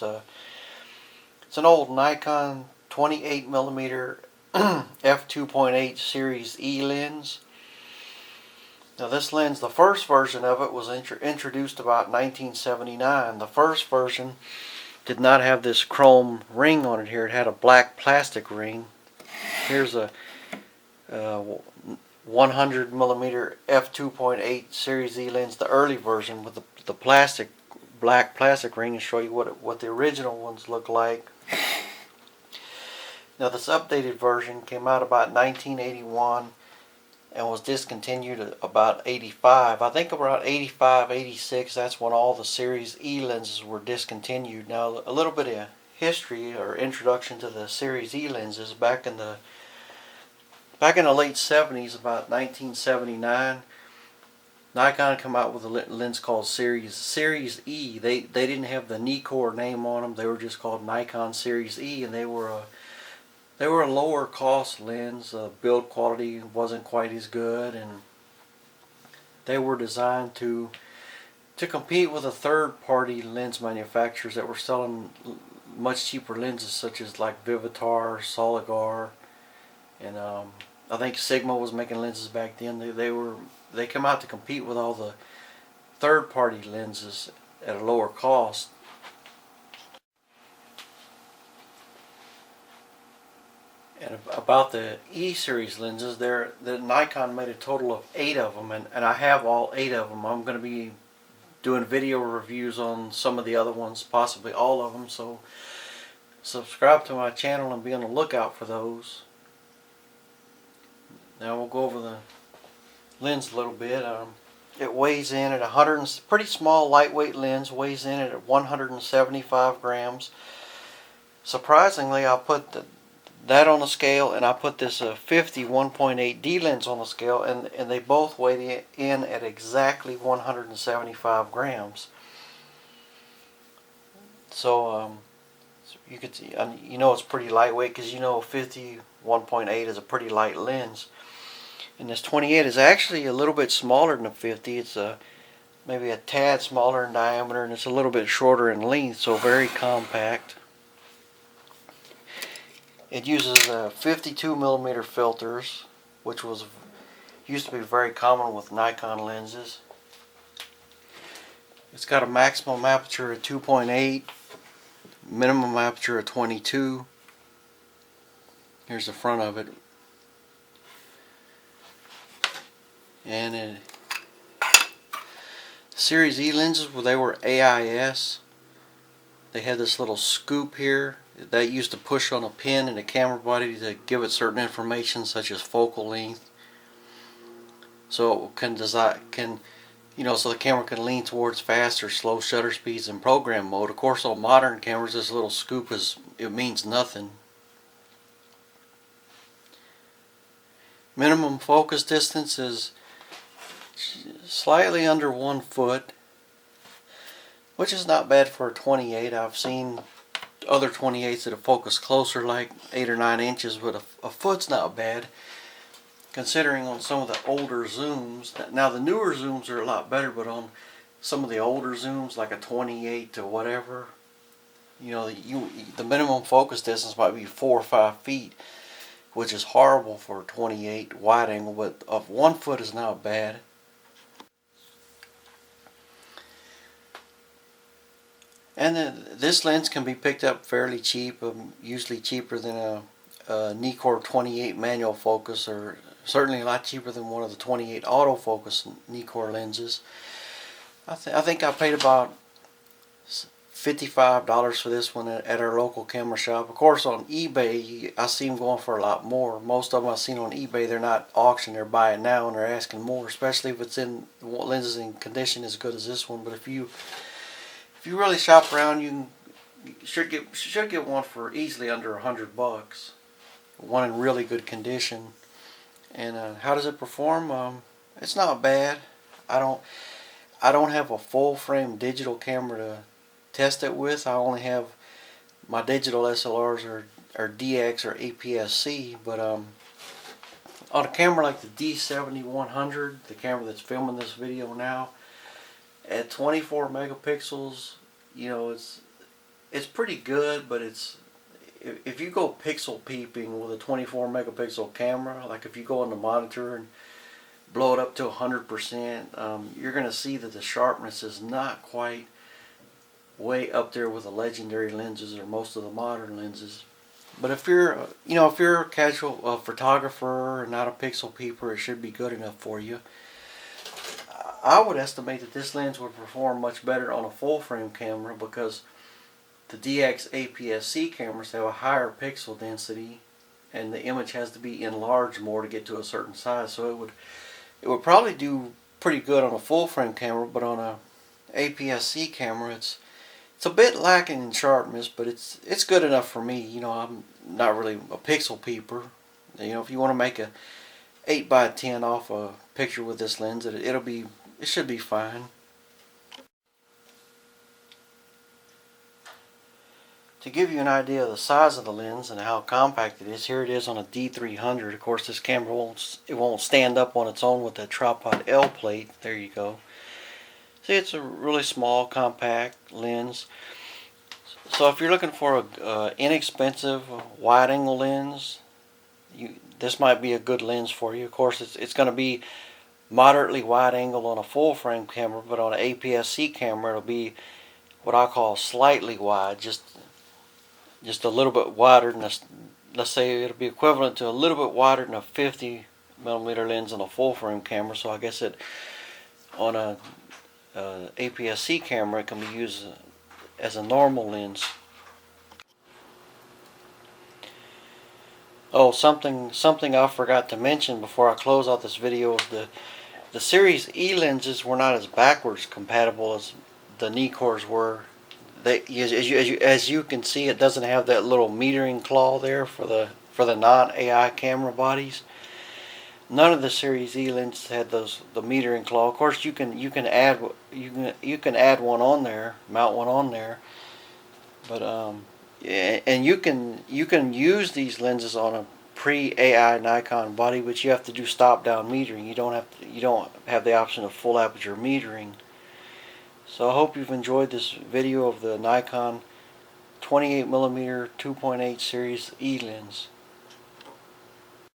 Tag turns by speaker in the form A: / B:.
A: it's an old Nikon 28mm f2.8 series E lens. Now this lens, the first version of it was introduced about 1979. The first version did not have this chrome ring on it here. It had a black plastic ring. Here's a 100mm f2.8 series E lens, the early version with the black plastic ring, and show you what the original ones look like. Now this updated version came out about 1981 and was discontinued about 85. I think around 85, 86, that's when all the series E lenses were discontinued. Now a little bit of history or introduction to the series E lenses. Back in the late 70s, about 1979, Nikon came out with a lens called Series E. They didn't have the Nikon name on them. They were just called Nikon Series E, and they were a lower cost lens. Build quality wasn't quite as good, and they were designed to compete with the third-party lens manufacturers that were selling much cheaper lenses, such as like Vivitar, Soligar, and I think Sigma was making lenses back then. They come out to compete with all the third-party lenses at a lower cost. And about the E-series lenses, the Nikon made a total of 8 of them, and I have all 8 of them. I'm going to be doing video reviews on some of the other ones, possibly all of them, so subscribe to my channel and be on the lookout for those. Now we'll go over the lens a little bit. It weighs in at pretty small, lightweight lens, weighs in at 175 grams. Surprisingly, I put that on the scale, and I put this 50 1.8D lens on the scale, and they both weighed in at exactly 175 grams. So you could see, you know, it's pretty lightweight, because you know 50 1.8 is a pretty light lens. And this 28 is actually a little bit smaller than the 50. It's maybe a tad smaller in diameter, and it's a little bit shorter in length, so very compact. It uses 52mm filters, which used to be very common with Nikon lenses. It's got a maximum aperture of 2.8, minimum aperture of 22. Here's the front of it. And Series E lenses, well, they were AIS. They had this little scoop here that used to push on a pin in the camera body to give it certain information, such as focal length, so it can so the camera can lean towards fast or slow shutter speeds in program mode. Of course, on modern cameras, this little scoop means nothing. Minimum focus distance is slightly under 1 foot, which is not bad for a 28. I've seen other 28s that have focused closer, like 8 or 9 inches, but a foot's not bad, considering on some of the older zooms. Now the newer zooms are a lot better, but on some of the older zooms, like a 28 to whatever, you know, the minimum focus distance might be 4 or 5 feet, which is horrible for a 28 wide angle, but of 1 foot is not bad. And this lens can be picked up fairly cheap, usually cheaper than a Nikon 28 manual focus, or certainly a lot cheaper than one of the 28 autofocus Nikon lenses. I think I paid about $55 for this one at our local camera shop. Of course, on eBay, I see them going for a lot more. Most of them I've seen on eBay, they're not auction, they're buying now, and they're asking more, especially if it's in lenses in condition as good as this one. But if you really shop around, you should get one for easily under $100. One in really good condition. And how does it perform? It's not bad. I don't have a full frame digital camera to test it with. I only have my digital SLRs or DX or APS-C. But on a camera like the D70-100, the camera that's filming this video now, at 24 megapixels, you know, it's pretty good, but if you go pixel peeping with a 24 megapixel camera, like if you go on the monitor and blow it up to 100%, you're going to see that the sharpness is not quite way up there with the legendary lenses or most of the modern lenses. But if you're, if you're a casual photographer and not a pixel peeper, it should be good enough for you. I would estimate that this lens would perform much better on a full frame camera because the DX APS-C cameras have a higher pixel density, and the image has to be enlarged more to get to a certain size. So it would probably do pretty good on a full frame camera, but on a APS-C camera, it's a bit lacking in sharpness, but it's good enough for me. I'm not really a pixel peeper. If you want to make a 8x10 off a picture with this lens, it should be fine. To give you an idea of the size of the lens and how compact it is, here it is on a D300. Of course, this camera won't stand up on its own with the tripod L plate. There you go. See, it's a really small, compact lens. So if you're looking for an inexpensive wide-angle lens, this might be a good lens for you. Of course, it's going to be moderately wide-angle on a full-frame camera, but on an APS-C camera, it'll be what I call slightly wide, just a little bit wider than let's say it'll be equivalent to a little bit wider than a 50 millimeter lens on a full-frame camera. So I guess on a APS-C camera, it can be used as a normal lens. Oh, something I forgot to mention before I close out this video is the Series E lenses were not as backwards compatible as the Nikons were. As you can see, it doesn't have that little metering claw there for the non-AI camera bodies. None of the Series E lenses had the metering claw. Of course, you can add one on there, mount one on there, but and you can use these lenses on a pre-AI Nikon body, but you have to do stop-down metering. You don't have the option of full aperture metering. So I hope you've enjoyed this video of the Nikon 28mm 2.8 series E lens.